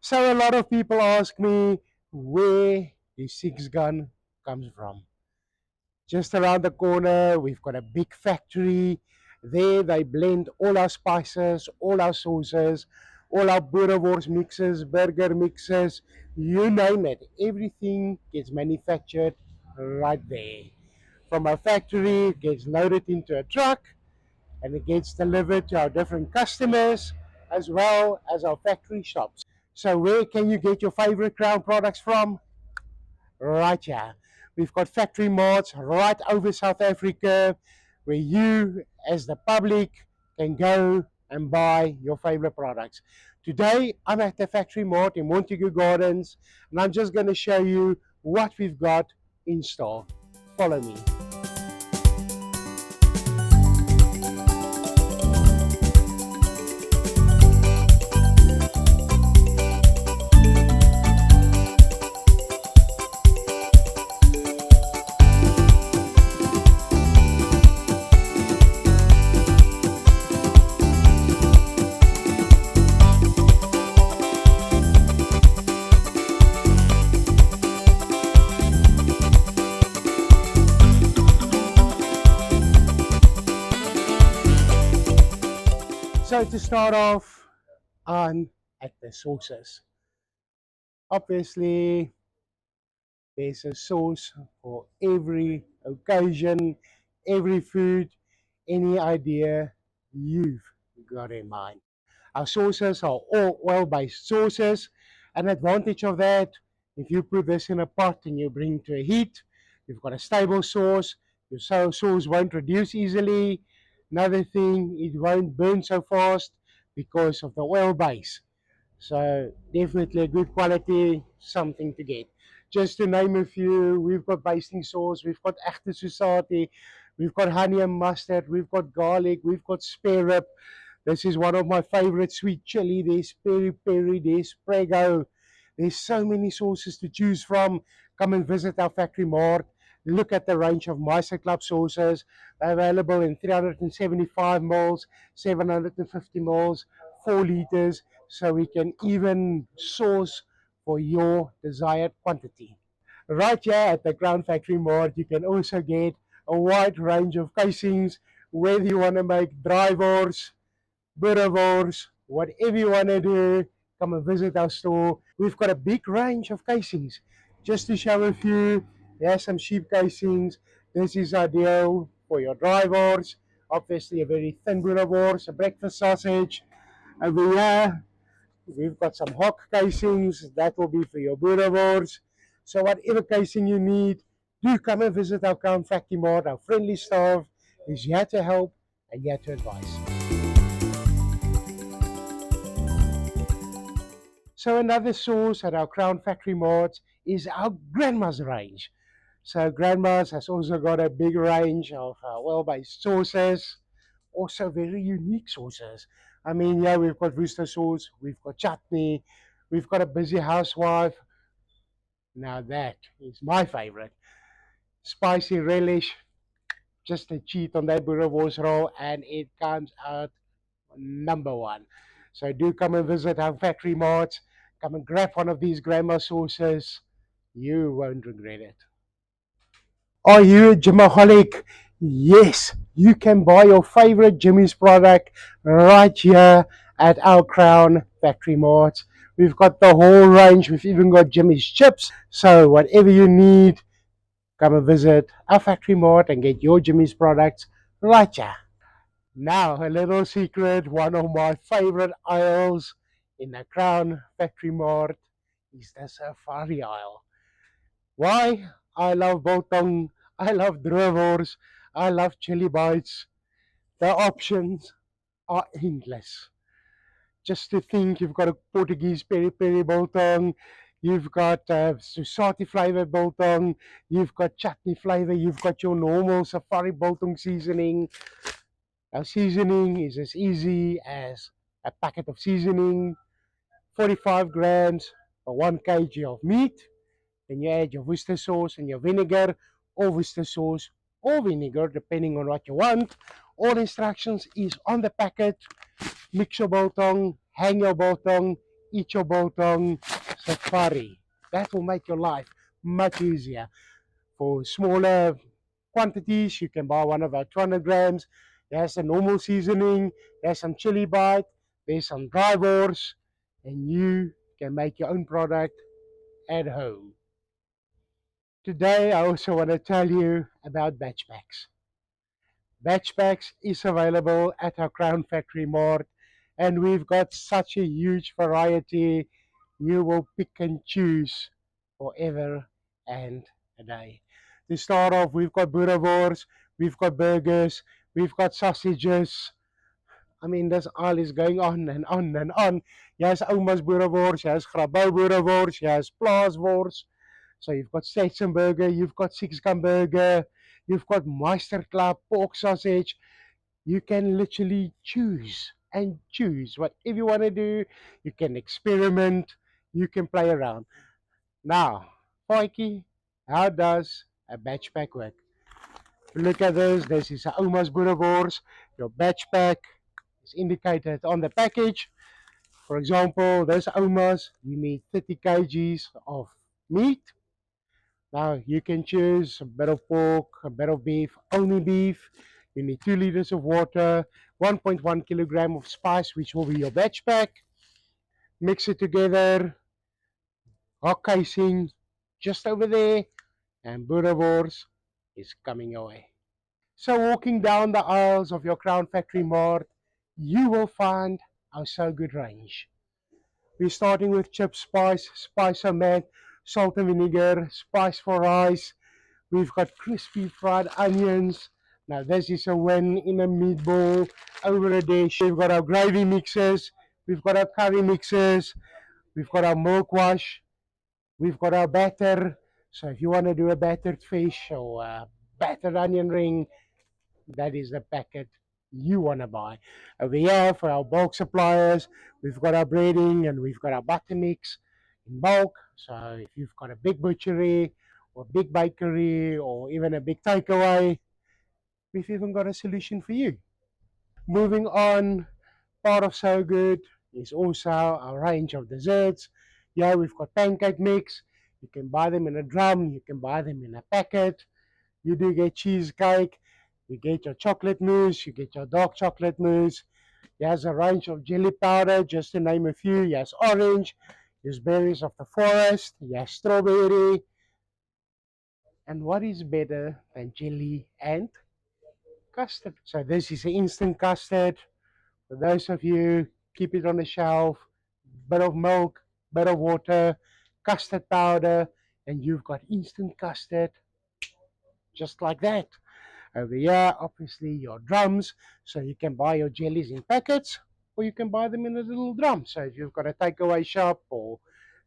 So a lot of people ask me where the six gun comes from. Just around the corner, we've got a big factory. There, they blend all our spices, all our sauces, all our boerewors mixes, burger mixes, you name it. Everything gets manufactured right there. From our factory, it gets loaded into a truck and it gets delivered to our different customers as well as our factory shops. So, where can you get your favorite Crown products from? Right here. We've got factory marts right over South Africa where you, as the public, can go and buy your favorite products. Today, I'm at the factory mart in Montague Gardens and I'm just going to show you what we've got in store. Follow me. So to start off on at the sauces. Obviously, there's a sauce for every occasion, every food, any idea you've got in mind. Our sauces are all oil-based sauces. An advantage of that, if you put this in a pot and you bring to a heat, you've got a stable sauce. Your sauce won't reduce easily. Another thing, it won't burn so fast because of the oil base. So definitely a good quality, something to get. Just to name a few, we've got basting sauce, we've got echte society, we've got honey and mustard, we've got garlic, we've got spare rib. This is one of my favorite sweet chili. There's peri peri, there's prego. There's so many sauces to choose from. Come and visit our factory mart. Look at the range of Meister Club sauces. They're available in 375 mils, 750 mils, 4 liters, so we can even source for your desired quantity. Right here at the Crown Factory Mart, you can also get a wide range of casings, whether you want to make dry wars, boerewors, whatever you want to do, come and visit our store. We've got a big range of casings. Just to show a few, there's some sheep casings. This is ideal for your dry wars. Obviously, a very thin boerewors, a breakfast sausage. Over here, we've got some hock casings. That will be for your boerewors. So whatever casing you need, do come and visit our Crown Factory Mart. Our friendly staff is here to help and here to advise. So another source at our Crown Factory Mart is our Grandma's range. So Grandma's has also got a big range of well-based sauces, also very unique sauces. I mean, yeah, we've got Worcester sauce, we've got chutney, we've got a busy housewife. Now that is my favorite. Spicy relish, just a cheat on that boerewors roll, and it comes out number one. So do come and visit our factory marts. Come and grab one of these grandma sauces. You won't regret it. Are you a gymaholic? Yes, you can buy your favorite Jimmy's product right here at our Crown Factory Mart. We've got the whole range. We've even got Jimmy's chips. So whatever you need, come and visit our factory mart and get your Jimmy's products right here. Now, a little secret, one of my favorite aisles in the Crown Factory Mart is the safari aisle. Why? I love biltong, I love droewors, I love chili bites. The options are endless. Just to think, you've got a Portuguese peri peri biltong, you've got Susati flavor biltong, you've got chutney flavor, you've got your normal safari biltong seasoning. Our seasoning is as easy as a packet of seasoning, 45 grams for 1 kg of meat. Then you add your Worcester sauce and your vinegar, or Worcester sauce or vinegar, depending on what you want. All instructions is on the packet. Mix your biltong, hang your biltong, eat your biltong safari. That will make your life much easier. For smaller quantities, you can buy one of our 200 grams. There's a normal seasoning, there's some chili bite, there's some dry wors, and you can make your own product at home. Today, I also want to tell you about batch packs. Batch packs is available at our Crown Factory Mart, and we've got such a huge variety. You will pick and choose forever and a day. To start off, we've got boerewors, we've got burgers, we've got sausages. I mean, this all is going on and on and on. Yes, ouma's boerewors, yes, grabouw boerewors, yes, plaaswors. So you've got Steaksenburger, you've got Six Gun Burger, you've got Meister Club pork sausage. You can literally choose and choose whatever you want to do. You can experiment, you can play around. Now, Vaatjie, how does a batch pack work? Look at this. This is a Oma's Boerewors. Your batch pack is indicated on the package. For example, this Oma's, you need 30 kgs of meat. Now you can choose a bit of pork, a bit of beef, only beef. You need 2 liters of water, 1.1 kilogram of spice, which will be your batch pack. Mix it together, hot casing just over there, and boerewors is coming away. So walking down the aisles of your Crown Factory Mart, you will find our So Good range. We're starting with chip spice, spice mat, salt and vinegar, spice for rice. We've got crispy fried onions. Now this is a win in a meatball over a dish. We've got our gravy mixes. We've got our curry mixes. We've got our milk wash. We've got our batter. So if you want to do a battered fish or a battered onion ring, that is the packet you want to buy. Over here for our bulk suppliers, we've got our breading and we've got our butter mix in bulk. So if you've got a big butchery or big bakery or even a big takeaway, we've even got a solution for you. Moving on, part of So Good is also our range of desserts. Yeah, we've got pancake mix. You can buy them in a drum, you can buy them in a packet. You do get cheesecake, you get your chocolate mousse, you get your dark chocolate mousse. There's a range of jelly powder, just to name a few. Yes, orange, there's berries of the forest, yes, strawberry. And what is better than jelly and custard? So this is an instant custard. For those of you, keep it on the shelf, bit of milk, bit of water, custard powder, and you've got instant custard just like that. Over here, obviously, your drums, so you can buy your jellies in packets or you can buy them in a little drum. So if you've got a takeaway shop or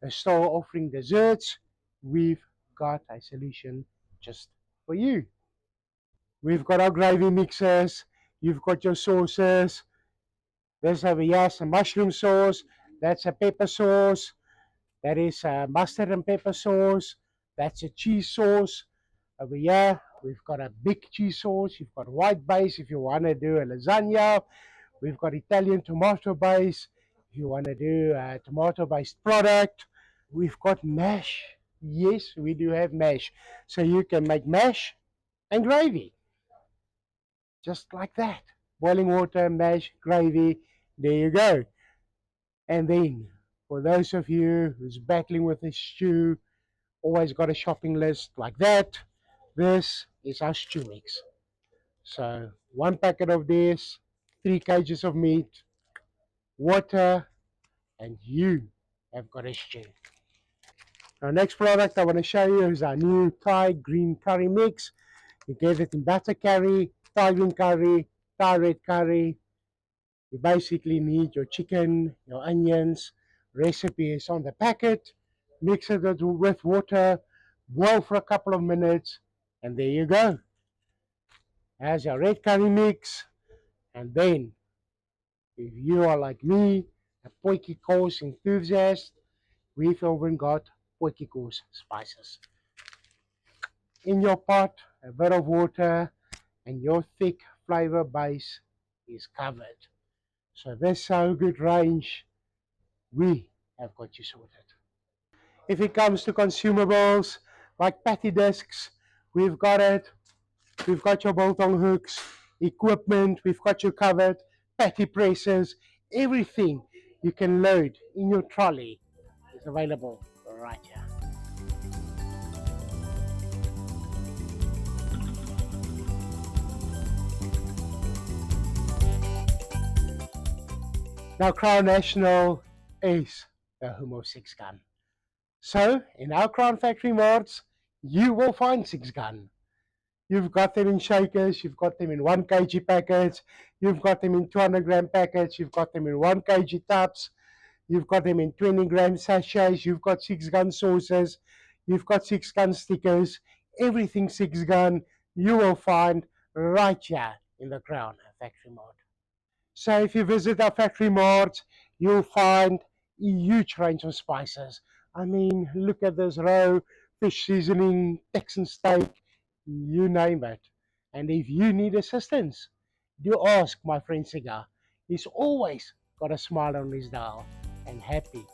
a store offering desserts, we've got a solution just for you. We've got our gravy mixers, you've got your sauces. There's over here some mushroom sauce, that's a pepper sauce, that is a mustard and pepper sauce, that's a cheese sauce. Over here, we've got a big cheese sauce. You've got white base if you want to do a lasagna. We've got Italian tomato base if you want to do a tomato based product. We've got mash. Yes, we do have mash. So you can make mash and gravy. Just like that. Boiling water, mash, gravy. There you go. And then, for those of you who's battling with a stew, always got a shopping list like that, this is our stew mix. So 1 packet of this, 3 kgs of meat, water, and you have got a stew. Our next product I want to show you is our new Thai green curry mix. You get it in butter curry, Thai green curry, Thai red curry. You basically need your chicken, your onions. Recipe is on the packet. Mix it with water, boil for a couple of minutes, and there you go. As your red curry mix, and then if you are like me, a potjie kos enthusiast, we've even got potjie kos spices. In your pot, a bit of water, and your thick flavor base is covered. So this So Good range, we have got you sorted. If it comes to consumables like patty discs, we've got it. We've got your bolt-on hooks, equipment, we've got you covered, patty presses, everything you can load in your trolley is available right here. Now Crown National is the Humo 6 gun. So in our Crown Factory Marts, you will find 6 gun. You've got them in shakers, you've got them in 1 kg packets, you've got them in 200-gram packets, you've got them in 1 kg tubs, you've got them in 20-gram sachets, you've got 6 gun sauces, you've got 6 gun stickers, everything 6 gun you will find right here in the Crown Factory Mart. So if you visit our factory mart, you'll find a huge range of spices. I mean, look at this row, fish seasoning, Texan steak, you name it. And if you need assistance, do ask my friend Siga. He's always got a smile on his dial and happy